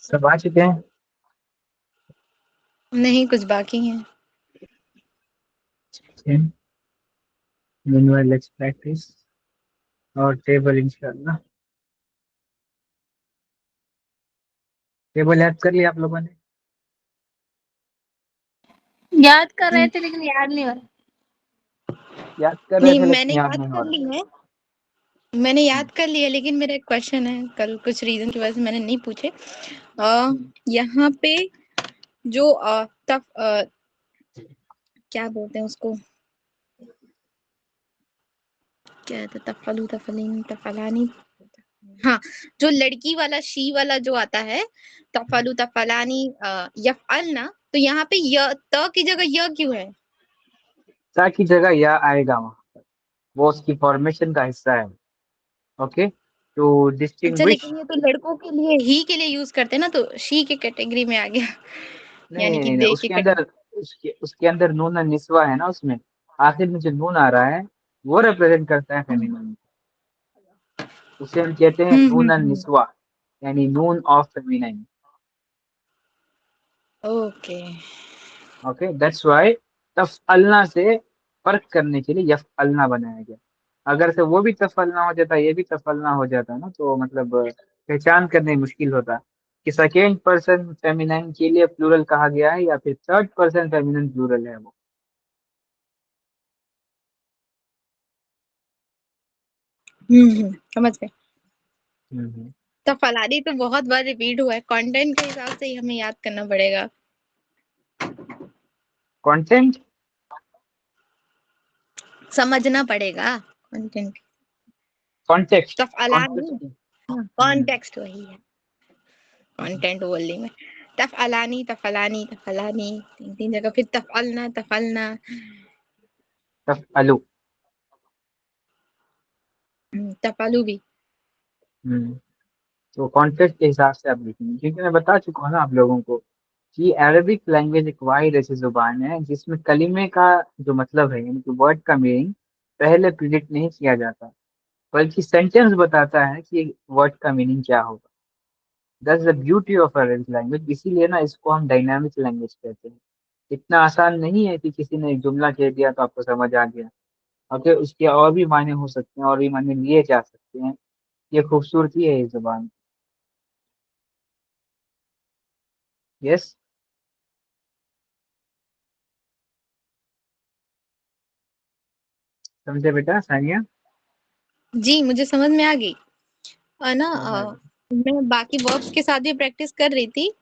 सब आ चुके हैं। नहीं, कुछ बाकी हैं। लेट्स प्रैक्टिस और टेबल इंशाल्लाह। टेबल याद कर लिया आप लोगों ने? याद कर रहे थे लेकिन याद नहीं हो रहा। याद कर रहे नहीं, थे मैंने लेकिन याद याद नहीं हो कर रहा। ली है। मैंने याद कर लिया, लेकिन मेरा एक क्वेश्चन है, कल कुछ रीजन की वजह से मैंने नहीं पूछे। यहाँ पे जो क्या बोलते हैं उसको, क्या था, तफलू तफलीन तफलानी। हाँ, जो लड़की वाला शी वाला जो आता है, तफलू तफलानी यफअलना, तो यहाँ पे य त की जगह य क्यों है? ता की जगह या आएगा वहाँ पर, वो उसकी फॉर्मेशन का हिस्सा है। ओके, टू अच्छा, डिस्टिंग्विश। लेकिन ये तो लड़कों के लिए ही के लिए यूज करते हैं ना, तो शी के कैटेगरी में आ गया। नहीं यानी नहीं कि नहीं नहीं, दे के उसके अंदर उसके अंदर नून और निस्वा है ना, उसमें आखिर में जो नून आ रहा है वो रिप्रेजेंट करता है फेमिनिन। उसे हम कहते हैं नून और हम्म। निस्वा, यानी noun of feminine. Okay. Okay, that's why तफअलना से फर्क करने के लिए यफअलना बनाया गया। अगर से वो भी तफअलना हो जाता, ये भी तफअलना हो जाता ना, तो मतलब पहचान करने में मुश्किल होता कि सेकेंड पर्सन फेमिनाइन के लिए प्लूरल कहा गया है या फिर थर्ड पर्सन फेमिनाइन प्लूरल है वो। समझ गए। हम्म। तो फलानी तो बहुत बार रिपीट हुआ है, कंटेंट के हिसाब से ही हमें याद करना पड़ेगा। कंटेंट। समझना पड़ेगा कंटेंट। कॉन्टेक्स्ट तफअलानी, कॉन्टेक्स्ट। कॉन्टेक्स्ट वही है, कंटेंट बोलने में। तफअलानी तफअलानी तफअलानी, तीन तीन जगह, फिर तफअलना तफअलना। तफअलु। तफअलु भी। हम्म। तो कॉन्टेक्स्ट के हिसाब से आप लिखेंगे, क्योंकि मैं बता चुका हूँ ना आप लोगों को कि अरबिक लैंग्वेज एक वाहिद ऐसी जुबान है जिसमें कलिमे का जो मतलब है, यानी कि वर्ड का मीनिंग पहले प्रिडिक्ट नहीं किया जाता, बल्कि सेंटेंस बताता है कि वर्ड का मीनिंग क्या होगा। That's the beauty of Arabic language, इसीलिए ना इसको हम डायनामिक लैंग्वेज कहते हैं। इतना आसान नहीं है कि किसी ने एक जुमला कह दिया तो आपको समझ आ गया। ओके, उसके और भी मायने हो सकते हैं, और भी मायने लिए जा सकते हैं। ये खूबसूरती है इस जुबान। यस। समझे बेटा सानिया? जी, मुझे समझ में आ गई। और ना समझ में आ गया। मैं बाकी वर्ब्स के साथ भी प्रैक्टिस कर रही थी,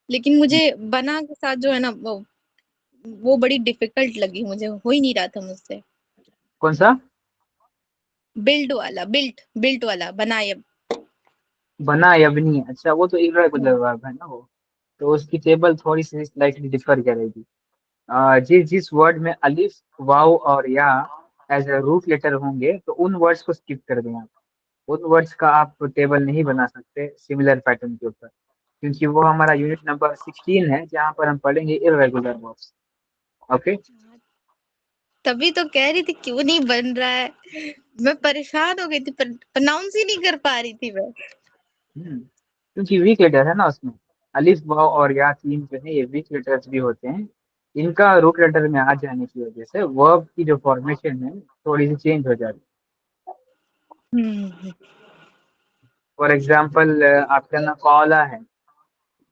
लेकिन मुझे बना के साथ जो है ना, वो बड़ी डिफिकल्ट लगी, मुझे हो ही नहीं रहा था मुझसे। कौन सा? बिल्ड वाला, बिल्ट वाला बनाया। बना यबनी, अच्छा वो तो इर्रेगुलर वर्ब है ना वो, तो उसकी टेबल थोड़ी सी स्लाइटली डिफर करेगी। जिस जिस वर्ड में अलिफ, वाव और या एज अ रूट लेटर होंगे, तो उन वर्ड्स को स्किप कर दें आप। उन वर्ड्स का आप टेबल नहीं बना सकते सिमिलर पैटर्न के ऊपर, क्योंकि वो हमारा यूनिट नंबर 16 है जहाँ पर हम पढ़ेंगे इर्रेगुलर वर्ब्स। ओके। तभी तो कह रही थी क्यों नहीं बन रहा है, मैं परेशान हो गई थी, प्रोनाउंस ही नहीं कर पा रही थी मैं। क्योंकि वीक लेटर है ना उसमें, अलिफ वाव और या तीन जो है ये वीक लेटर्स भी होते हैं। इनका रूट लेटर में आ जाने की वजह से वर्ब की जो फॉर्मेशन है थोड़ी सी चेंज हो जाती है। हम्म। फॉर एग्जाम्पल आपका ना कौला है,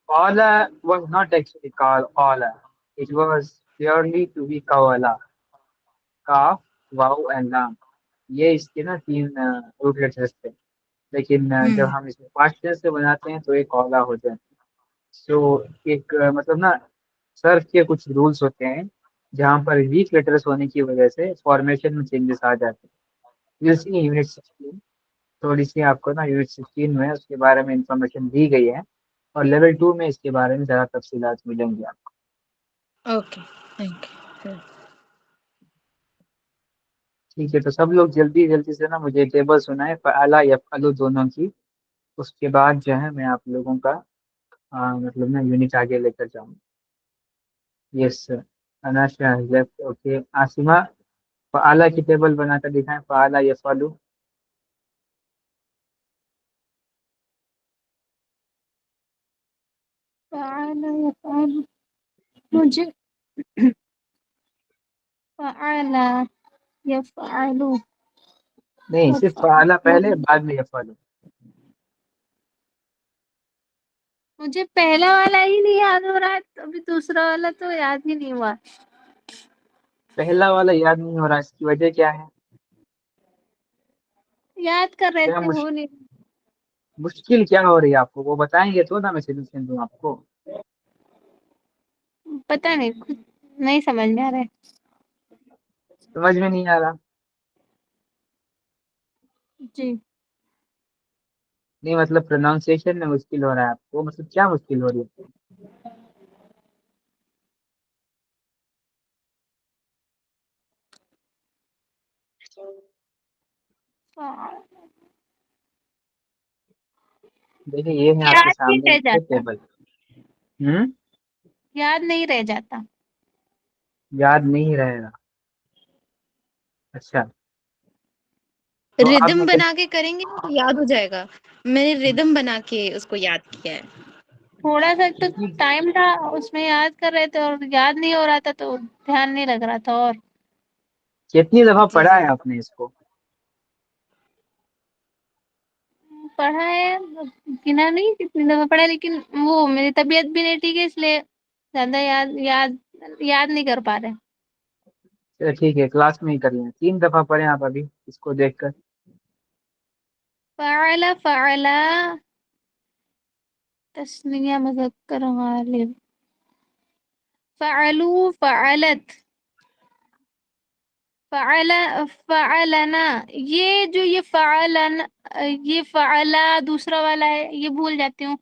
कौला was not actually called कौला, it was purely to be कौला। काफ, वाव एंड लाम, ये इसके ना तीन रूट लेटर्स थे। लेकिन जब हम्म। हम इसमें पास्ट टेंस से बनाते हैं तो ये कौला हो जाता है। सो एक मतलब ना सर्फ के कुछ रूल्स होते हैं जहाँ पर वीक लेटर्स होने की वजह से फॉर्मेशन में चेंजेस आ जाते हैं। जैसे यूनिट 16, थोड़ी सी आपको ना यूनिट 16 में उसके बारे में इंफॉर्मेशन दी गई है, और लेवल 2 में इसके बारे में ज़्यादा तफसीलात मिलेंगी आपको। Okay, thank you. ठीक है, तो सब लोग जल्दी जल्दी से ना मुझे टेबल सुनाए फ़अला यफ़अलु दोनों की। उसके बाद जो है मैं आप लोगों का मतलब ना यूनिट आगे लेकर जाऊँ। Yes sir. अनाशा लेफ्ट, ओके। आसिमा, फ़अला की टेबल बनाकर दिखाएं, फ़अला यफ़अलु। फ़अला यफ़अलु मुझे फ़अला यफ़अलु नहीं, सिर्फ फ़अला पहले बाद में यफ़अलु। मुझे पहला वाला ही नहीं याद हो रहा है, अभी दूसरा वाला तो याद ही नहीं हुआ। पहला वाला याद नहीं हो रहा, इसकी वजह क्या है? याद कर रहे क्या थे, हो नहीं मुश्किल क्या हो रही है आपको, वो बताएंगे तो ना मैं सोल्यूशन दूं आपको। पता नहीं, कुछ नहीं समझ में आ रहा है। समझ में नहीं आ रहा? जी। नहीं मतलब प्रोनाउंसिएशन में मुश्किल हो रहा है आपको, मतलब क्या मुश्किल हो रही है? देखिए ये है आपके याद नहीं सामने रह इसके जाता, टेबल। हम्म। याद नहीं रह जाता। याद नहीं रहेगा? अच्छा। तो रिदम आपने बना के करेंगे ना तो याद हो जाएगा। मैंने रिदम बना के उसको याद किया है। थोड़ा सा तो कितनी टाइम था, उसमें याद कर रहे थे और याद नहीं हो रहा था तो ध्यान नहीं लग रहा था। और कितनी दफा जी पढ़ा जी। है आपने इसको? पढ़ा है, गिना नहीं कितनी दफा पढ़ा है, लेकिन वो मेरी तबीयत भी नहीं ठीक है, इसलिए ज्यादा याद याद याद नहीं कर पा रहे। चलो ठीक है, क्लास में ही कर लें, 3 दफा पढ़े आप अभी इसको देखकर। फ़अला फ़अला तस्निया मुज़क्कर गालिब, फ़अलू फ़अलत फ़अला फ़अलना। ये फ़अलन, ये फ़अला दूसरा वाला है, ये भूल जाती हूँ।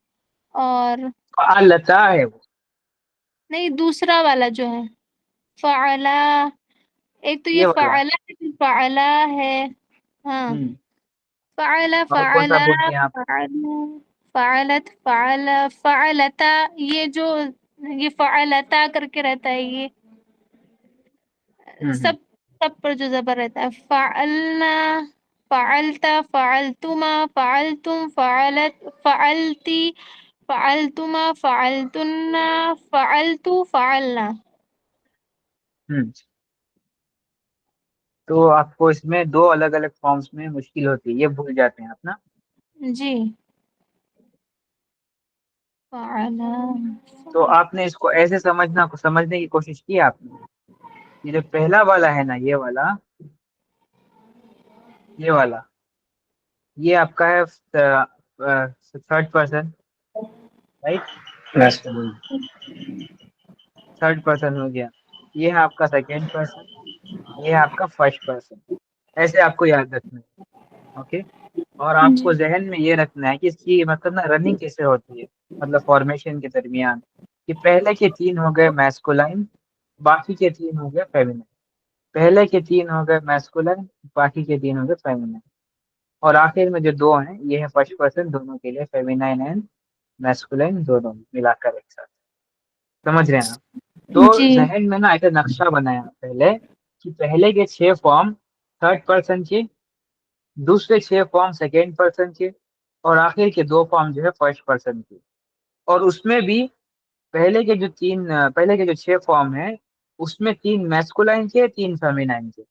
और फ़अलता है वो। नहीं, दूसरा वाला जो है फ़अला, एक तो ये ये वाला। फ़अला फ़अला है। हाँ, हम्म। फ़अला और कौन सा फ़अला बोलते हैं आप? फ़अला फ़अलत फ़अला फ़अलता। ये जो ये फ़अलता करके रहता है, ये हम्म। सब सब पर जो ज़बर रहता है। फ़अलना, फ़अलता, फ़अलतुमा, फ़अलतुम, फ़अलत, फ़अलती, फ़अलतुमा, फ़अलतुन्ना, फ़अलतु, फ़अलना। हम्म। तो आपको इसमें दो अलग अलग फॉर्म्स में मुश्किल होती है, ये भूल जाते हैं आप ना। जी। फ़अला तो आपने इसको ऐसे समझने की कोशिश की आपने। ये जो पहला वाला है ना, ये वाला ये आपका है third person, right? Third person हो गया। ये है आपका सेकेंड पर्सन, ये है आपका फर्स्ट पर्सन। ऐसे आपको याद रखना है। ओके। और आपको जी। जहन में ये रखना है कि इसकी मतलब ना रनिंग कैसे होती है, मतलब फॉर्मेशन के दरमियान, कि पहले के 3 हो गए मैस्कुलाइन, बाकी के 3 हो गए फेमिनिन। पहले के 3 हो गए मैस्कुलाइन, बाकी के 3 हो गए फेमिनिन। और आखिर में जो 2 हैं ये है फर्स्ट पर्सन, दोनों के लिए फेमिनाइन एंड मैस्कुलाइन दोनों मिलाकर एक साथ। समझ रहे हैं आप? तो जी। जहन में ना ऐसा नक्शा बनाया पहले, कि पहले के 6 फॉर्म थर्ड पर्सन के, दूसरे 6 फॉर्म सेकेंड पर्सन के, और आखिर के 2 फॉर्म जो है फर्स्ट पर्सन के। और उसमें भी पहले के जो 6 फॉर्म है, उसमें 3 मैस्कुलाइन के, 3 फेमिनाइन के।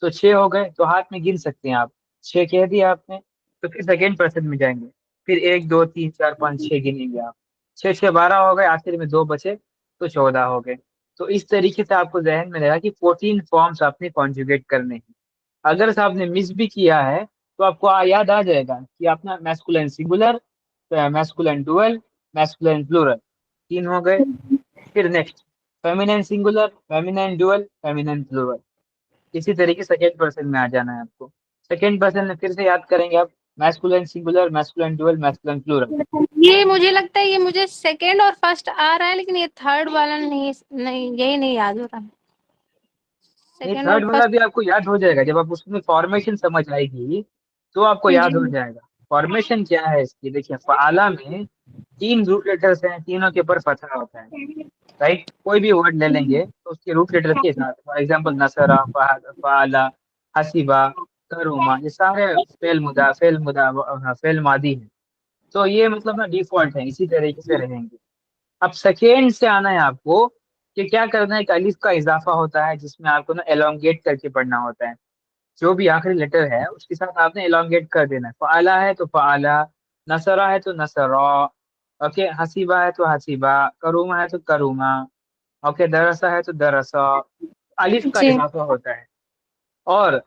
तो 6 हो गए, तो हाथ में गिन सकते हैं आप। 6 कह दिया आपने, तो फिर सेकेंड पर्सन में जाएंगे। फिर 1 2 3 4 5 6 गिनेंगे आप। 6 6 12 हो गए, आखिर में 2 बचे, तो 14 हो गए। तो इस तरीके से आपको जहन में रहेगा कि 14 फॉर्म्स आपने कॉन्जुगेट करने हैं। अगर से आपने मिस भी किया है, तो आपको याद आ जाएगा कि आपने masculine singular, masculine dual, masculine plural, 3 हो गए। फिर next feminine singular, feminine dual, feminine plural. इसी तरीके सेकेंड पर्सन में आ जाना है आपको। सेकेंड पर्सन में फिर से याद करेंगे आप, masculine singular, masculine dual, masculine plural. ये मुझे लगता है, ये मुझे सेकंड और फर्स्ट आ रहा है, लेकिन ये थर्ड वाला नहीं, नहीं यही नहीं याद हो रहा। नहीं, सेकंड और थर्ड वाला फर्स्ट। भी आपको याद हो जाएगा, जब आप उसमें फॉर्मेशन समझ आएगी तो आपको याद हो जी। जाएगा। फॉर्मेशन क्या है इसकी, देखिए फ़ाला में 3 रूट लेटर्स हैं, तीनों के ऊपर फतहा होता है, राइट? कोई भी वर्ड ले लेंगे तो उसके रूट लेटर के साथ, फॉर एग्जांपल नसरा, फ़ाला, हसीबा, करुमा, ये सारे फेल मादी है। तो ये मतलब ना डिफॉल्ट है, इसी तरीके से रहेंगे। अब सेकेंड से आना है आपको कि क्या करना है। एक अलिफ का इजाफा होता है जिसमें आपको ना एलोंगेट करके पढ़ना होता है। जो भी आखिरी लेटर है उसके साथ आपने एलोंगेट कर देना है। फ़अला है तो फ़अला, नसरा है तो नसरा, ओके, हसीबा है तो हसीबा, करूमा है तो करूमा, ओके, दरसा है तो दरसा। अलिफ का जी इजाफा होता है। और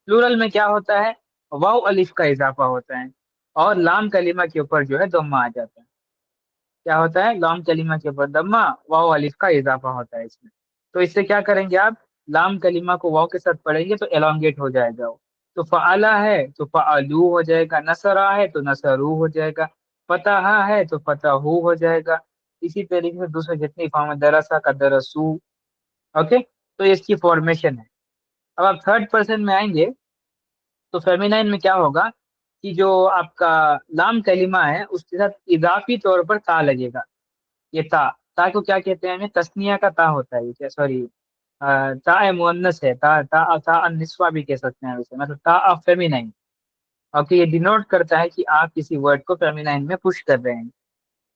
प्लूरल में क्या होता है, वाव अलिफ का इजाफा होता है। और लाम कलीमा के ऊपर जो है दम्मा आ जाता है। क्या होता है, लाम कलीमा के ऊपर दम्मा, वाव अलिफ का इजाफा होता है इसमें। तो इससे क्या करेंगे आप, लाम कलीमा को वाव के साथ पढ़ेंगे तो एलोंगेट हो जाएगा वो। तो फ़अला है तो फ़अलू हो जाएगा, नसरा है तो नसरू हो जाएगा, फतहा है तो फतहू हो जाएगा। इसी तरीके से दूसरे जितनी फॉर्म है, दरसा का दरसू। ओके, तो ये इसकी फॉर्मेशन है। अब आप थर्ड पर्सन में आएंगे तो फेमिनाइन में क्या होगा कि जो आपका लाम कलीमा है उसके साथ इजाफी तौर पर ता लगेगा। ये ता, ता को क्या कहते हैं, हमें तस्निया का ता होता है ये, क्या सॉरी, ता मुअन्नस है, ता ता ता निस्वा भी कह सकते हैं उसे, मतलब ता ऑफ फेमिनाइन। ओके, ये डिनोट करता है कि आप किसी वर्ड को फेमिनाइन में पुश कर रहे हैं।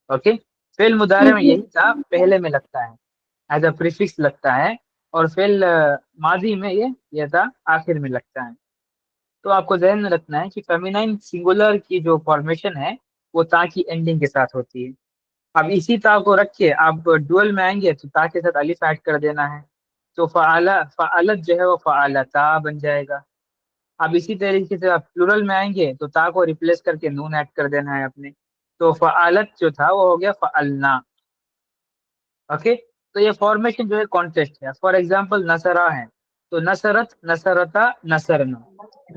ओके, फेल मुदारे में जी यही ता पहले में लगता है, एज अ प्रीफिक्स लगता है। और फेल माजी में ये ता आखिर में लगता है। तो आपको ध्यान में रखना है कि फेमिनाइन सिंगुलर की जो फॉर्मेशन है वो ता की एंडिंग के साथ होती है। अब इसी ता को रख के आप डुअल में आएंगे तो ता के साथ अलिफ ऐड कर देना है। तो फ़अला, फ़अलत जो है वो फ़अलता बन जाएगा। अब इसी तरीके से आप प्लूरल में आएंगे तो ता को रिप्लेस करके नून ऐड कर देना है अपने। तो फ़अलत जो था वो हो गया फ़अलना। ओके, तो ये फॉर्मेशन जो है कॉन्टेस्ट है। फॉर एग्जाम्पल नसरा है तो नसरत, नसरता, नसरना।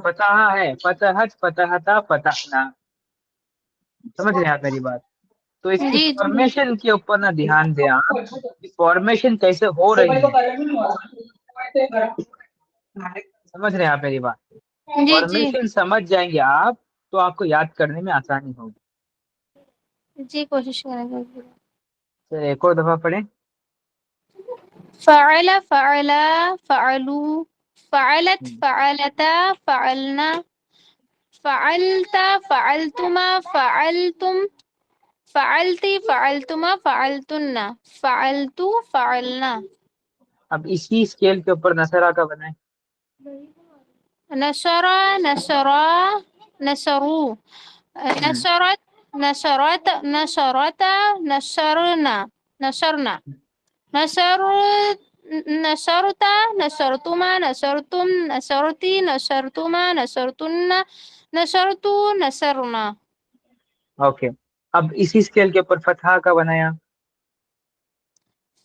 फतहा है, फतहत, फतहता, फतहना। समझ रहे हैं आप मेरी बात। तो इसकी जी जी फॉर्मेशन के ऊपर ना ध्यान दें आप, फॉर्मेशन कैसे हो रही है। समझ रहे हैं आप मेरी बात। जी जी फॉर्मेशन समझ जाएंगे आप तो आपको याद करने में आसानी होगी। जी कोशिश करेंगे। तो एक और दफा पढ़ें। फ़अल फ़अला फ़अलू फ़अलत फ़अलता फ़अलना फ़अलत फ़अलतुमा फ़अलतुम फ़अलति फ़अलतुमा फ़अलतुन्ना फ़अलतु फ़अलना अब इसी स्केल के ऊपर नसरा का बनाएं। नशरा नशरा नशरू हम्म, नशरत नशरत नशरता नशरना नशरना नशर नशरता नशरतुमा नशरतुम नशरती नशरतुमा नशरतुन्ना नशरतु नशरना ओके, अब इसी स्केल के ऊपर फतहा का बनाया।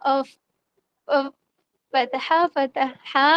अ, अ,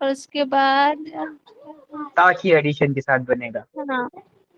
और उसके बाद ता की एडिशन के साथ बनेगा। हाँ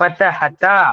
फतहता।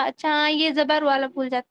अच्छा हाँ, ये जबर वाला भूल जाता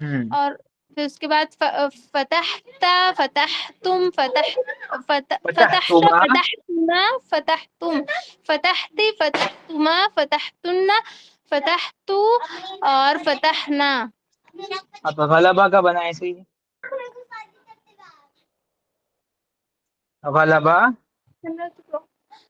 हम्म, और फिर उसके बाद फ़तहता फ़तहतुम फ़तहता फतहतुमा। फ़तहतुमा फ़तहतुम फ़तहती फ़तहतुमा फ़तहतुन्ना फ़तहतु और फ़तहना अब गलबा का बनाए सही। गलबा।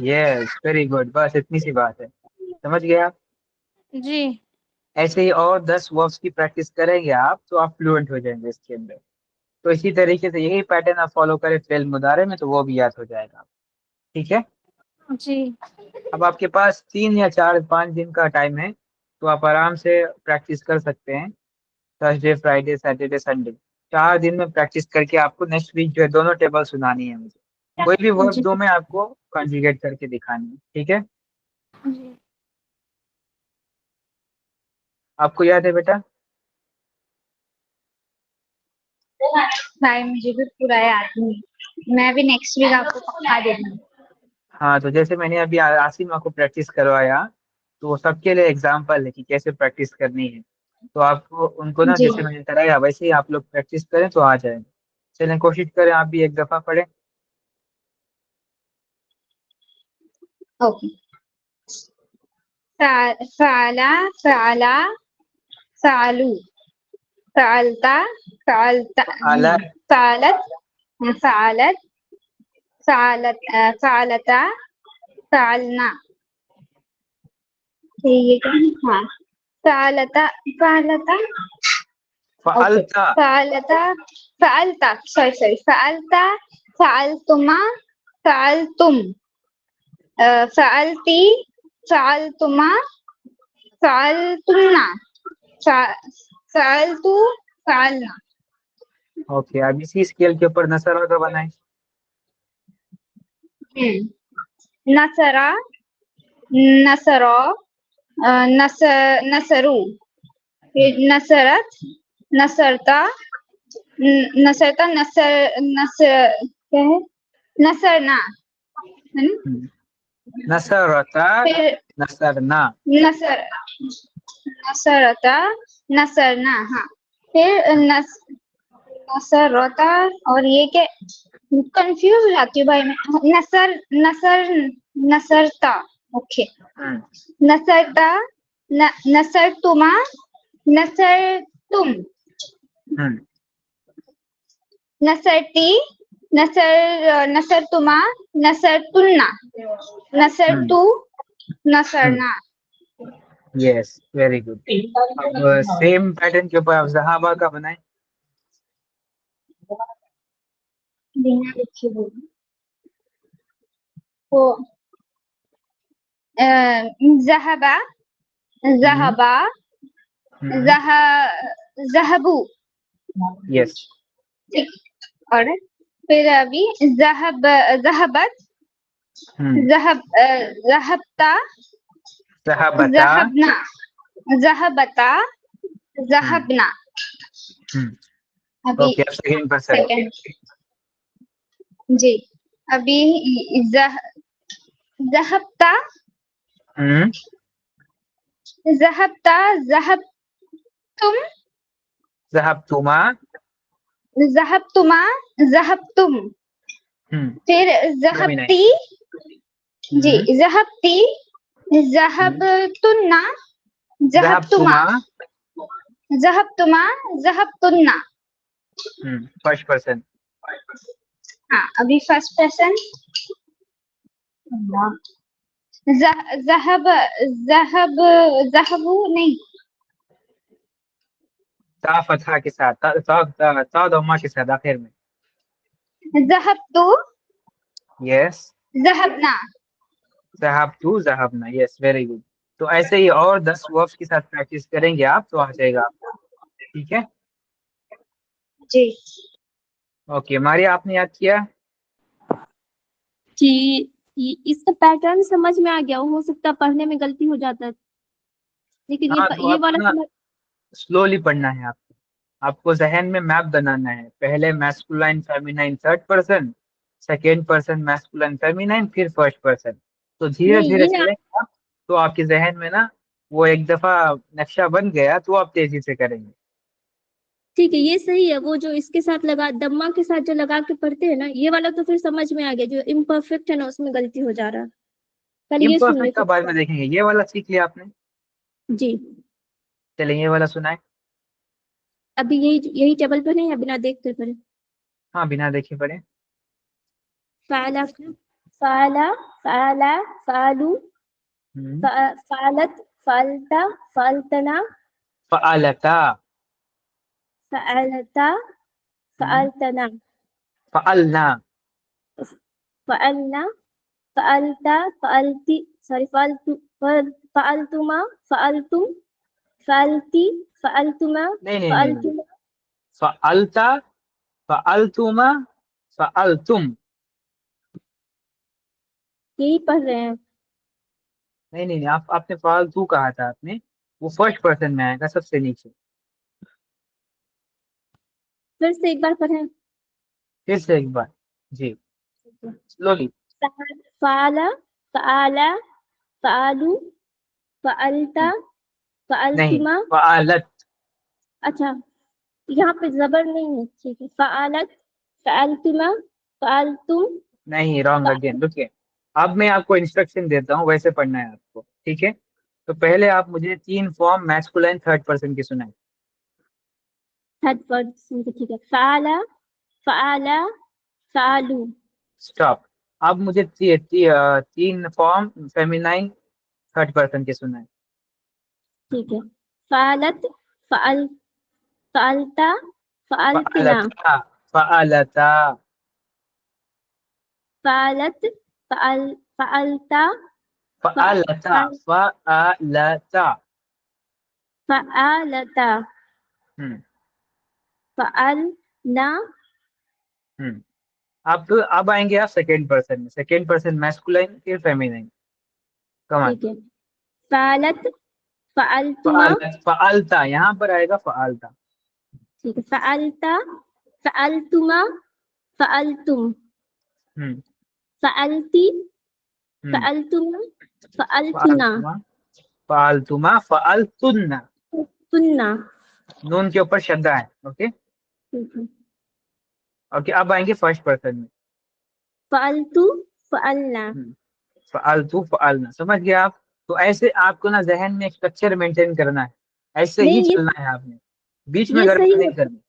यस, वेरी गुड, बस इतनी सी बात है। समझ गए आप। जी ऐसे ही और 10 वर्ब्स की प्रैक्टिस करेंगे आप तो आप फ्लुएंट हो जाएंगे इसके अंदर। तो इसी तरीके से यही पैटर्न आप फॉलो करें फेल मुदारे में तो वो भी याद हो जाएगा। ठीक है। जी अब आपके पास 3 या 4 5 दिन का टाइम है तो आप आराम से प्रैक्टिस कर सकते हैं। थर्सडे, फ्राइडे, सैटरडे, संडे, 4 दिन में प्रैक्टिस करके आपको नेक्स्ट वीक जो है दोनों टेबल सुनानी है मुझे। कोई भी वर्ब जी दो में आपको कॉन्जुगेट करके दिखानी है। ठीक है। जी आपको याद है बेटा। भाई मुझे भी पूरा याद नहीं, मैं भी नेक्स्ट वीक आपको पक्का दे दूंगी। हाँ, तो जैसे मैंने अभी आसिमा को प्रैक्टिस करवाया, तो वो सबके लिए एग्जाम्पल है कि कैसे प्रैक्टिस करनी है। तो आपको उनको ना जी जैसे मैंने कराया वैसे ही आप लोग प्रैक्टिस करें तो आ जाए। चलें, कोशिश करें आप भी एक दफा पढ़ें। ओके। फाला फाला फालू फालता फालता आला। फालत फालत फालत फालता फालना। ये क्या है? हाँ, फालता फालता। ओके। फालता। फालता फालता, सॉरी फालता फालतुमा फालतुम, फालती फालतुमा फालतुमना, फालतू फालना। ओके, अब इसी स्केल के ऊपर नसर का बनाए। नसरा नसरो, नस नसरू, नसरत नसरता, नसरता नसर नसर क्या है, नसरना है ना? नसरता। फिर नसरना। नसर नसरता नसरना, हाँ। फिर नसरता, और ये क्या, कंफ्यूज हो जाती हूँ भाई मैं। नसर नसर नसरता। ओके। नसरता नसर तुमा नसर तुम, नसरती नसर नसर तुमा नसर तुन्ना, नसर तू नसरना। Yes, very good. अब सेम पैटर्न के ऊपर आप जहाबा का बनाए। बिना लिखे बोलो। तो जहबा जहबा जह जहबू, यस। ठीक। और फिर अभी जहब जहबत जहब जहबता जहाबता। जहबना, जहबता जहबना। अभी ओके, अब सेकंड पर्सन। सेकंड। जी, अभी जहबता जहबता जहबतुम जहाबतुमा। जहबतुमा जहबतुम। फिर जमीन। जहबती, जी जहबती जहबतुन्ना जहबतुमा जहाबतुमा। जहबतुमा जहबतुन्ना। First person. हाँ, अभी फर्स्ट पर्सन। जहब जहब जहबू नहीं, ता फतहा के साथ, ता दम्मा के साथ आखिर में। जहबतु यस। जहबना। जहाबतु जहाबना। Yes, very good. तो ऐसे ही और 10 वर्ब्स के साथ प्रैक्टिस करेंगे आप तो आ जाएगा आपको। ठीक है। जी ओके, मारिया आपने याद किया। कि इसका पैटर्न समझ में आ गया, हो सकता है पढ़ने में गलती हो जाता है, लेकिन हाँ, तो ये आपको वाला ना समझ। स्लोली पढ़ना है आपको जहन में मैप बनाना है। पहले masculine feminine third person, second person masculine feminine, फिर फर्स्ट पर्सन। तो धीरे नहीं धीरे ये चलेंगे आप, तो आपके जहन में ना वो एक दफा नक्शा बन गया तो आप तेजी से करेंगे। ठीक है, ये सही है। वो जो इसके साथ लगा, दम्मा के साथ जो लगा के पढ़ते हैं ना, ये वाला तो फिर समझ में आ गया। जो इम्परफेक्ट है ना, उसमें गलती हो जा रहा है। पहले ये सुन ले इम्परफेक्ट का फिर। बाद में देखेंगे। ये वाला सीख लिया आपने। जी, चलिए, ये वाला सुनाए। अभी यही यही टेबल पर नहीं है, बिना देख कर पढ़े। हाँ, बिना देखे पढ़े। फाला फाला फाला फालू फालत फालता फालतना फ़अलता। फालता फालतना फ़अलना। फालना फालता फालती, सॉरी फालतू, फालतुमा फालतुम फालती फालतुमा नहीं नहीं नहीं नहीं। फालतुमा। फ़अलता। फ़अलतुमा। फ़अलतुम। यही पढ़ रहे हैं। नहीं नहीं नहीं, आपने फालतू कहा था आपने। वो फर्स्ट पर्सन में आएगा सबसे नीचे। फिर से एक बार पढ़ें। फिर से एक बार जी, स्लोली। फ़अला, फ़अला, फ़अलू, फ़अलता, नहीं, फ़अलतुमा। फ़अलत। अच्छा, यहाँ पे ज़बर नहीं है, ठीक है। फ़अलत, फ़अलतुमा, फ़अलतुम। नहीं, रॉन्ग अगेन। रुकिए, अब मैं आपको इंस्ट्रक्शन देता हूँ, वैसे पढ़ना है आपको, ठीक है। तो पहले आप मुझे 3 फॉर्म मैस्कुलाइन थर्ड पर्सन की सुनाए। थर्ड पर्सन की, ठीक है। फ़अला, फ़अला, फ़अलू। स्टॉप। अब मुझे 3 फॉर्म फेमिनाइन थर्ड पर्सन के सुनाए। ठीक है। फ़अलत, फ़अल फ़अलता, फ़अलतना। फ़अलता, फ़अलता, फ़अलत, फ़अलता, फ़अलता, फ़अल फ़अलता। फ़अलता, हम्म फ़अलना। हम्म अब आएंगे आप सेकेंड पर्सन में। सेकेंड पर्सन मैस्कुलाइन फिर फेमिनाइन। कमान। ठीक है। फ़अलत, फ़अलतुमा। फ़अलता, यहाँ पर आएगा फ़अलता। ठीक है। फ़अलता, फ़अलतुमा, फ़अलतुम। हम्म फ़अलती, हम्म फ़अलतुमा, फ़अलतुना। फ़अलतुमा, फ़अलतुमा, फ़अलतुन्ना। तुन्ना। नून के ऊपर शद्दा है। ओके। ठीक है। ओके, अब आएंगे फर्स्ट पर्सन में। फ़अलतु, फ़अलना। फ़अलतु, फ़अलना। समझ गए आप? तो ऐसे आपको ना जहन में एक स्ट्रक्चर मेंटेन करना है, ऐसे ही नहीं, चलना है आपने, बीच में ये सही गड़बड़ है। नहीं करनी।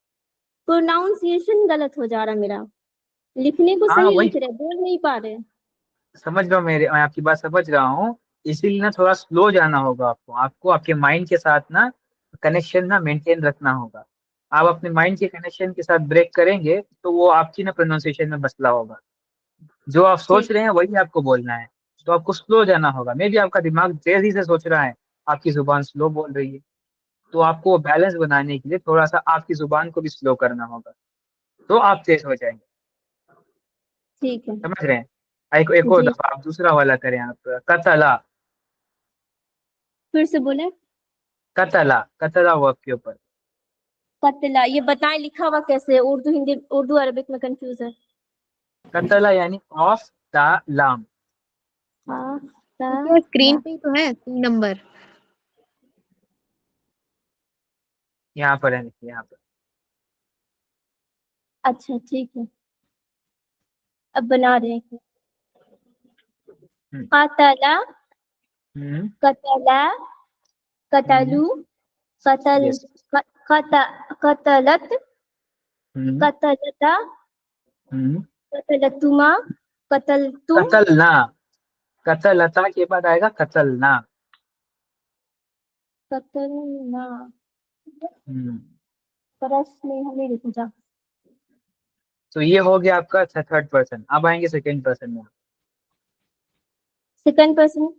प्रोनाउंसिएशन गलत हो जा रहा मेरा। लिखने को हाँ सही वही, लिख रहे, बोल नहीं पा रहे। समझ रहा हूँ, मैं आपकी बात समझ रहा हूँ। इसीलिए ना थोड़ा स्लो जाना होगा आपको, आपके माइंड के साथ ना कनेक्शन ना मेंटेन रखना होगा। आप अपने माइंड के कनेक्शन के साथ ब्रेक करेंगे तो वो आपकी ना प्रोनाउंसिएशन में मसला होगा। जो आप सोच ठीक। रहे हैं वही आपको बोलना है। तो आपको स्लो जाना होगा। मे भी आपका दिमाग तेजी से सोच रहा है, आपकी जुबान स्लो बोल रही है। तो आपको बैलेंस बनाने के लिए थोड़ा सा आपकी जुबान को भी स्लो करना होगा, तो आप तेज हो जाएंगे। ठीक है। समझ रहे हैं? एक और जी। दफा आप दूसरा वाला करें। आप कतला, फिर से बोले। कतला, कतला वर्ब के ऊपर। कतला, ये बताएं लिखा हुआ कैसे है? उर्दू हिंदी, उर्दू अरबिक में कंफ्यूज है। कतला यानी ऑफ द लाम। हाँ, क्या स्क्रीन पे ही तो है 3 नंबर। यहाँ पर है, देखिए यहाँ पर। अच्छा ठीक है, अब बना रहे हैं। हम्म कतला, हम्म कतला, कतलू, कतल, यस। कत, कतलत, हम्म कतलता, हम्म कतलतुमा, कतलतुम। कतलना, कतलता के बाद आएगा कतलना। कतलना। हम्म प्रश्न हमें पूछा। तो ये हो गया आपका थर्ड पर्सन। अब आएंगे सेकेंड पर्सन में। Second person.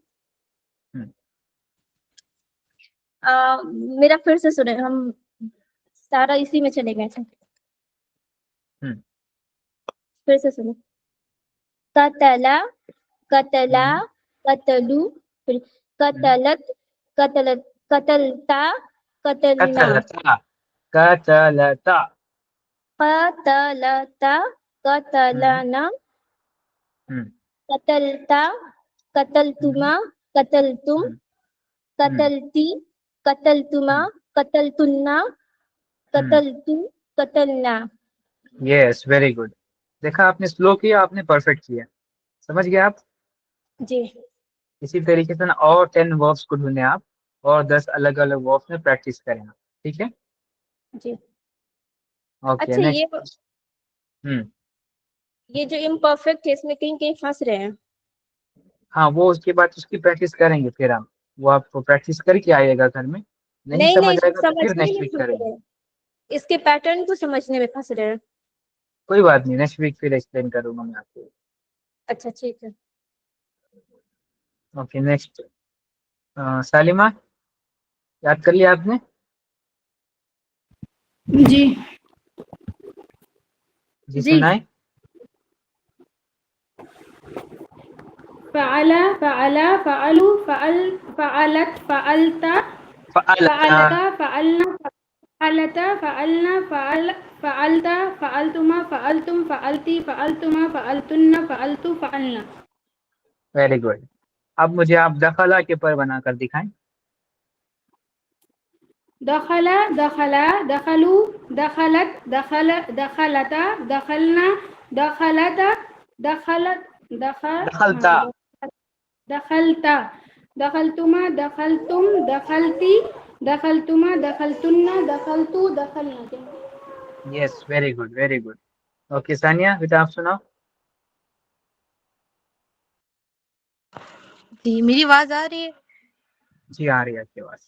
हम्म मेरा फिर से सुने, हम सारा इसी में चले गए थे। हम्म फिर से सुनो। कतला, कतला, हम्म कतलू, फिर हम्म कतलत, कतलत, कतलता, कतलना। कतलता, कतलता। कतलता, हम्म कतलना, हम्म कतलता, हम्म कतलतुमा, कतलतुम, हम्म हम्म कतलती, कतलतुमा, कतलतुन्ना, हम्म कतलतु, कतलना। Yes, very good. देखा, आपने स्लो किया, आपने परफेक्ट किया। समझ गए आप? जी। इसी तरीके से ना और 10 वर्ब्स को ढूंढें आप, और 10 अलग अलग वर्ब्स में प्रैक्टिस करें आप। ठीक है। जी। ओके, अच्छा, नेक्स्ट। हम्म ये जो इम्परफेक्ट है इसमें कहीं कहीं फंस रहे हैं। हाँ, वो उसके बाद उसकी प्रैक्टिस करेंगे फिर हम। वो आपको प्रैक्टिस करके आइएगा घर में। नहीं नहीं नहीं, समझ इसको आएगा तो फिर समझने नेक्स्ट में वीक फंस रहे करेंगे। हैं, इसके पैटर्न को समझने में फंस रहे हैं। कोई बात नहीं, नेक्स्ट वीक फिर एक्सप्लेन करूंगा मैं आपको। अच्छा ठीक है। Okay, next. सालिमा, याद कर लिया आपने? जी। जी जी। सुनाए। फ़अला, फ़अला, फ़अलू, फ़अल, फ़अलत, फ़अलता, फ़अलता, फ़अलता, फ़अलना, फ़अलता फ़अलना फ़अलता फ़अलतुमा फ़अलतुम फ़अलती फ़अलतुमा फ़अलतुन्ना फ़अलतु फ़अलना। Very good. अब मुझे आप दखला के पर बनाकर दिखाएं। दखला दखला दखलू दखलत दखलता दखलना दखलता दखलत दखलता। दखलता दखलतुमा दखलतुम दखलती दखलतुमा दखलतुन्ना दखलतु दखलना। Yes, very good, very good. Okay Sania, बेटा आप सुनाओ। जी मेरी आवाज आ रही है? जी आ रही है आपकी आवाज।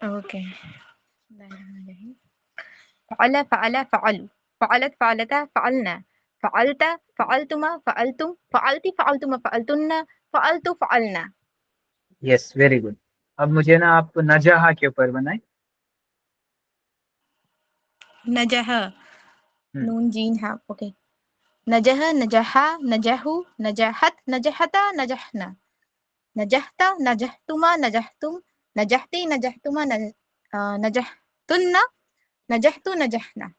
ओके। फ़अल फ़अल फ़अलू फ़अलत फ़अलता फ़अलना फ़अलत फ़अलतुमा फ़अलतुम फ़अलती फ़अलतुमा फ़अलतुन्ना फ़अलतु फ़अलना। Yes, very good. अब मुझे ना आप नजहा के ऊपर बनाएं। नजह, नून जीन हा। ओके। नजह नजहा नजहू नजहत नजहता नजहना नजहता नजहतुमा नजहतुम नजहती नजहतुमा नजहतुन्ना नजहतु नजहना।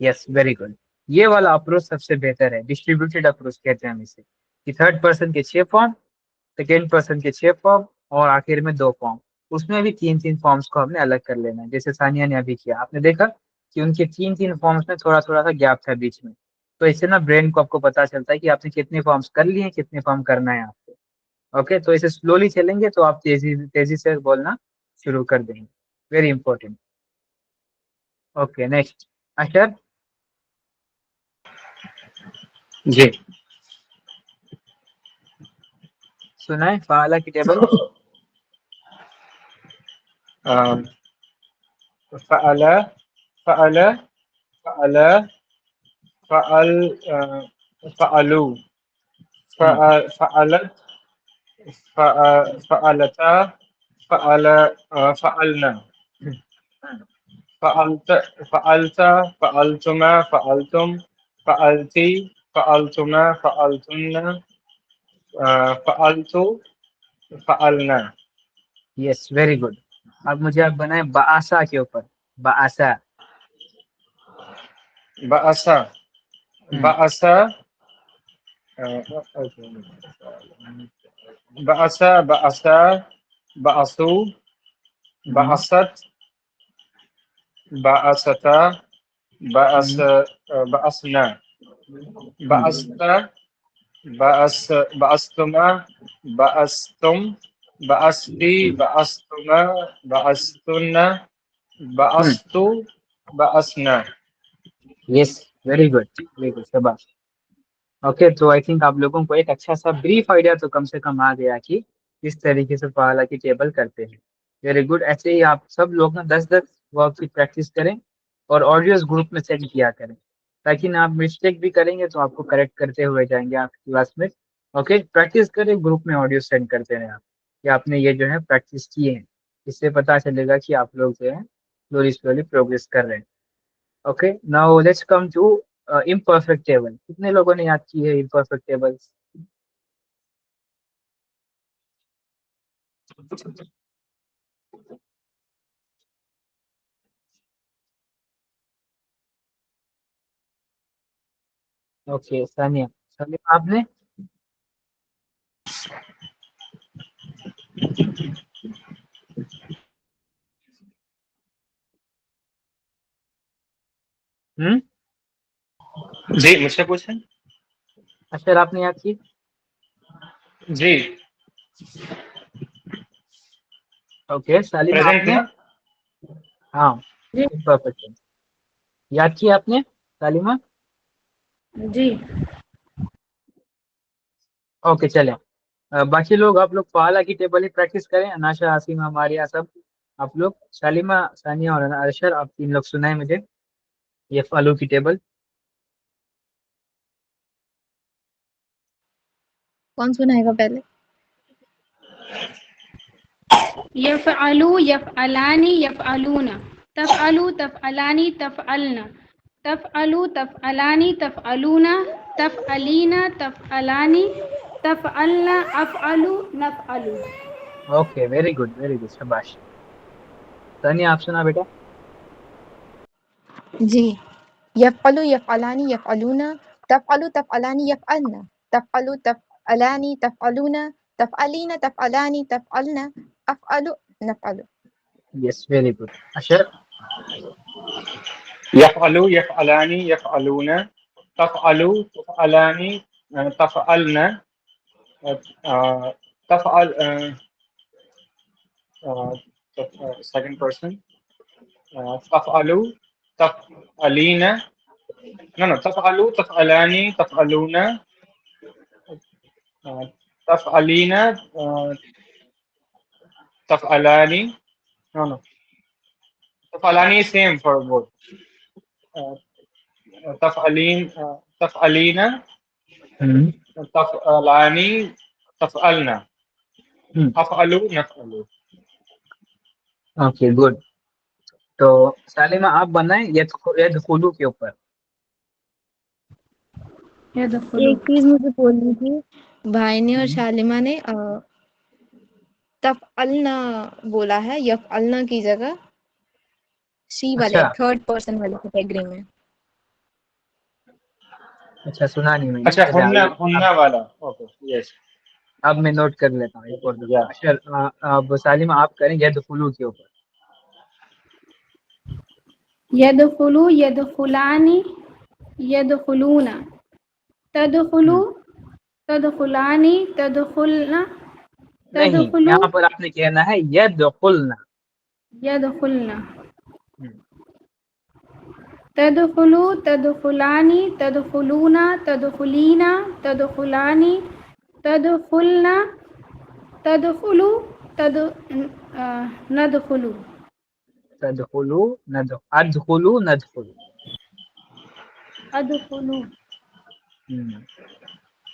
Yes, very good. ये वाला अप्रोच सबसे बेहतर है, डिस्ट्रीब्यूटेड अप्रोच कहते हैं हम इसे, कि थर्ड पर्सन के 6 फॉर्म, सेकेंड पर्सन के 6 फॉर्म और आखिर में 2 फॉर्म। उसमें भी 3-3 फॉर्म्स को हमने अलग कर लेना है, जैसे सानिया ने अभी किया। आपने देखा कि उनके 3-3 फॉर्म्स में थोड़ा थोड़ा सा गैप था बीच में। तो इससे ना ब्रेन को आपको पता चलता है कि आपने कितने फॉर्म्स कर लिए, कितने फॉर्म करना है आपको। ओके, तो इसे स्लोली चलेंगे तो आप तेजी तेजी से बोलना शुरू कर देंगे। Very important. ओके, नेक्स्ट अशर। जी सुनाए फाला की टेबल। फ़अल फ़अल फ़अल फ़अल फ़अलू फ़अलत फ़अलता फ़अल फ़अलना फ़अलत फ़अलता फ़अलतुमा फ़अलतुम फ़अलती फ़अलतुमा फ़अलतुन्ना फ़अलतु फ़अलना। Yes, very good. अब मुझे आप बनाए बासा के ऊपर। बासा। बअसा बअसा बअसा बअसा बअसू बअसत बअसता बअस बअसना बअसता बअस बअस्तुमा बअस्तुम बअस्ती बअस्तुमा बअस्तुन्ना बअस्तु बअसना। Yes, very good, very good, शाबाश। ओके, तो आई थिंक आप लोगों को एक अच्छा सा ब्रीफ आइडिया तो कम से कम आ गया कि किस तरीके से फाला की टेबल करते हैं। Very good. ऐसे ही आप सब लोग ना 10-10 वर्क की प्रैक्टिस करें और ऑडियोज ग्रुप में सेंड किया करें, ताकि ना आप मिस्टेक भी करेंगे तो आपको करेक्ट करते हुए जाएंगे आपकी क्लासमेट। ओके, प्रैक्टिस करें, ग्रुप में ऑडियो सेंड करते रहे आप कि आपने ये जो है प्रैक्टिस किए हैं। इससे पता चलेगा कि आप लोग जो है स्लोली स्लोली प्रोग्रेस कर रहे हैं। Okay, now let's come to imperfect table. कितने लोगों ने याद की है imperfect tables? Okay Sania, Sania आपने? जी मुझसे पूछें। अशर आपने याद की? जी ओके सालिमा प्रेजेंट आपने? ना। हाँ, इम्परफेक्ट याद की आपने सालिमा? जी ओके चले। बाकी लोग, आप लोग फाला की टेबल ही प्रैक्टिस करें। अनाशा, आसिमा, मारिया, सब आप लोग। सालिमा, सानिया और अरशर, आप 3 लोग सुनाए मुझे ये फालू की टेबल। कौन सुनाएगा पहले? यफ़अलु यफ़अलानी यफ़अलूना तफ़अलु तफ़अलानी तफ़अलना तफ़अलु तफ़अलानी तफ़अलूना तफ़अलीना तफ़अलानी तफ़अलना अफ़अलु नफ़अलु। Okay, very good, very good, शाबाश। सानिया आप सुना बेटा। जी, यफ़अलु यफ़अलानी यफ़अलूना, तफ़अलु तफ़अलानी यफ़अलना, तफ़अलु तफ़अलानी तफ़अलूना, तफ़अलीना तफ़अलानी तफ़अलना, अफ़अलु नफ़अलु। Yes very good. अशर। यफ़अलु यफ़अलानी यफ़अलूना, तफ़अलु तफ़अलानी तफ़अलना, तफ़अल second person, तफ़अलु तफ़अलीना, no, तफ़अलु तफ़अलानी तफ़अलूना, तफ़अलीना तफ़अलानी, no, तफ़अलानी is same for both. तफ़अलीना तफ़अलानी तफ़अलना, अफ़अलु नफ़अलु। Okay good. तो सालिमा आप बनाएं यदखुलू के ऊपर। यदखुलू। एक चीज मुझे बोलनी थी, भाई ने और शालिमा ने तफ़अलना बोला है यफ़अलना की जगह, शी वाले अच्छा थर्ड पर्सन वाले कैटेगरी में। अच्छा, सुना नहीं मैंने। अच्छा, चलिए हुन्ना आगे। हुन्ना वाला, ओके, यस, अब मैं नोट कर लेता हूँ एक और दफा। या अशर अब सालिमा आप करें यदखुलू के ऊपर। यदखुलू यदखुलानी यदखुलूना, तदखुलू तदखुलानी तदखुलना, नहीं, तदखुलू यहाँ पर आपने कहना है यदखुलना। यदखुलना, हम्म, तदखुलू तदखुलानी तदखुलूना तदखुलीना तदखुलानी तदखुलना, तदखुलू तद नदखुलू। तदखुलू अदखुलू नदखुलू। अदखुलू।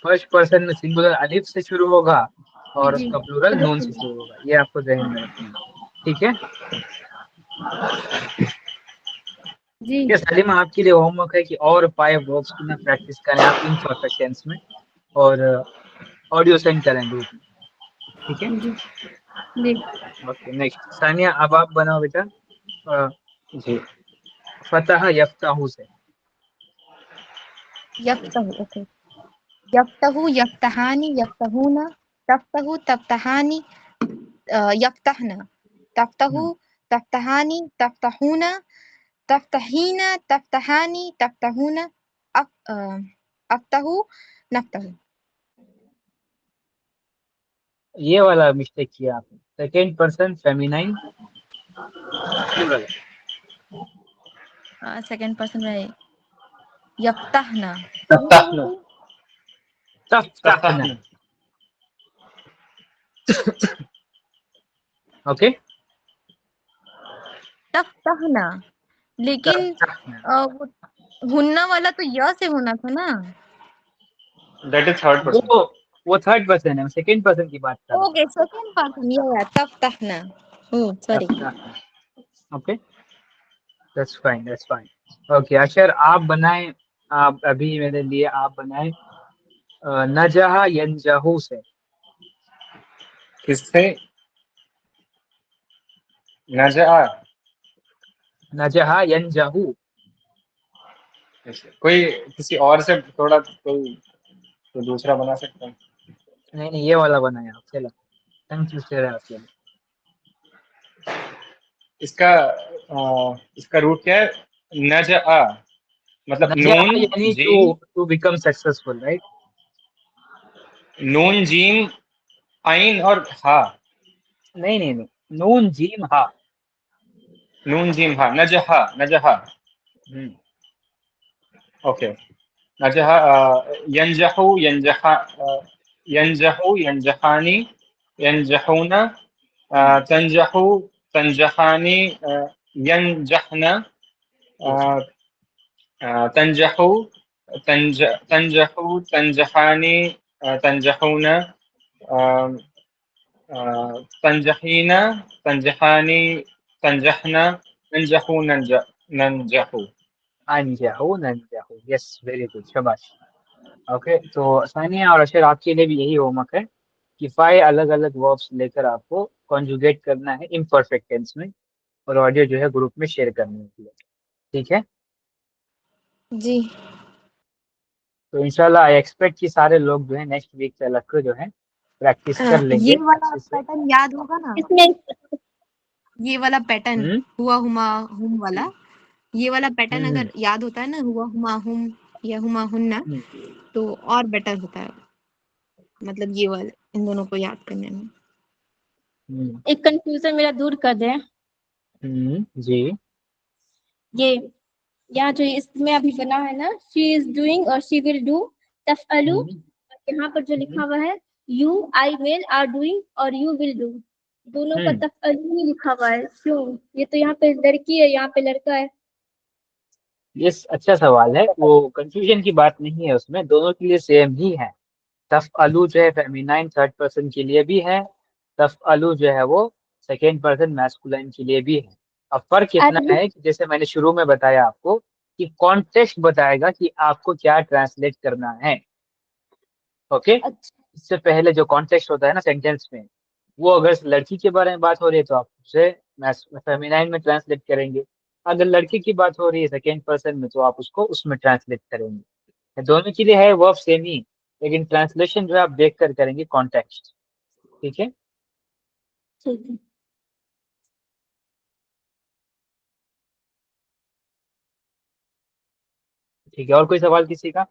फर्स्ट पर्सन में सिंगुलर अलिफ से शुरू होगा जी और जी, उसका प्लूरल नून से अदखुलू। शुरू होगा। ये आपको ध्यान में रखना है। ठीक है। जी ये सलीमा आपके लिए होमवर्क है कि और 5 वर्ब्स की ना प्रैक्टिस करें आप इनपरफेक्ट टेंस में, और ऑडियो सेंड करें ग्रुप में। ठीक है। जी जी। ओके नेक्स्ट सानिया अब आप बनाओ बेटा। जी। फतह यफ्ताहू से। यफ्तहु, ओके। यफ्तहु यफ्तहानी यफ्तहूना, तफ्तहु तफ्तहानी यफ्तहना, तफ्तहु तफ्तहानी तफ्तहूना, तफ्तहीना तफ्तहानी तफ्तहूना, अफ्तहु नफ्तहु। ये वाला मिस्टेक किया आपने। Second person feminine plural. Second person में यफ्तहना, ये क्या तफ्ताहना, बोलते हैं? तफ्ताहना। तफ्ताहना, ओके। तफ्तहना, लेकिन तफ्ताहना। वो हुन्ना वाला तो य से होना था ना। That is third person. वो वो थर्ड पर्सन है, सेकेंड पर्सन की बात कर रहा हूँ। ओके, सेकंड पर्सन, या तफ्तहना। सॉरी। तफ्ताहना। Okay that's fine, that's fine. Okay अशर आप बनाएं। आप अभी मेरे लिए आप बनाएं नजहा यंजहू से। किससे? नजआ। नजहा यंजहू। कोई किसी और से थोड़ा कोई तो दूसरा बना सकता है। नहीं नहीं, ये वाला बनाया आप। चलो टंग ट्विस्टर है आपके लिए। इसका इसका रूट क्या है? नजआ मतलब नजहा नून यानी टू जीम, टू बिकम सक्सेसफुल, राइट। नून जीम आइन और हा। नहीं नहीं नहीं, नून जीम हा। नून जीम हा, नजहा नजहा। हम्म, ओके, नजहा यंजहू यंजहा, यंजहू यंजहानी यंजहूना, हम्म, तंजहू तंजहानी, यंजहना, yes, तंजहू तंजहू तंजहानी, तंजहूना, तंजहीना तंजहानी, तंजहना, नंजहू नंजहू। अनजहू नंजहू। यस वेरी गुड, शाबाश। ओके तो सानिया और अशर आपके लिए भी यही होमवर्क है कि 5 अलग अलग वर्ब्स लेकर आपको कॉन्जुगेट करना है इम्परफेक्ट टेंस में। और ऑडियो जो है ग्रुप में शेयर करनी होती है। ठीक है, जी। तो इंशाल्लाह आई एक्सपेक्ट कि सारे लोग जो है नेक्स्ट वीक से अलग को जो है प्रैक्टिस कर ये लेंगे वाला अच्छे से। पैटर्न याद होगा ना, इसमें ये वाला पैटर्न हम्म हुआ हुमा हुम वाला, ये वाला पैटर्न हम्म अगर याद होता है ना, हुआ हुमा हुम या हुमा हुन्ना, हम्म तो और बेटर होता है, मतलब ये वाले इन दोनों को याद करने में। एक कंफ्यूजन मेरा दूर कर दे। जी ये यहाँ जो इसमें अभी बना है ना, शी इज डूइंग और शी विल डू, तफअलु, हम्म यहाँ पर जो हम्म लिखा हुआ है you I will are doing और यू विल डू, दोनों का हम्म तफअलु ही लिखा हुआ है, क्यों? ये तो यहाँ पे लड़की है, यहाँ पे लड़का है। ये अच्छा सवाल है, वो कंफ्यूजन की बात नहीं है, उसमें दोनों के लिए सेम ही है। तफअलु जो है फेमिनाइन थर्ड पर्सन के लिए भी है, तफअलु जो है वो सेकेंड पर्सन मैस्कुलाइन के लिए भी है। अब फर्क इतना अरबी है कि जैसे मैंने शुरू में बताया आपको कि कॉन्टेक्स्ट बताएगा कि आपको क्या ट्रांसलेट करना है। ओके, अच्छा। इससे पहले जो कॉन्टेक्स्ट होता है ना सेंटेंस में, वो अगर लड़की के बारे में बात हो रही है तो आप उसे फेमिनाइन में ट्रांसलेट करेंगे, अगर लड़की की बात हो रही है सेकेंड पर्सन में तो आप उसको उसमें ट्रांसलेट करेंगे। दोनों के लिए है वर्ब सेम ही, लेकिन ट्रांसलेशन जो है आप देख कर करेंगे कॉन्टेक्स्ट। ठीक है, ठीक है। ठीक है, और कोई सवाल किसी का?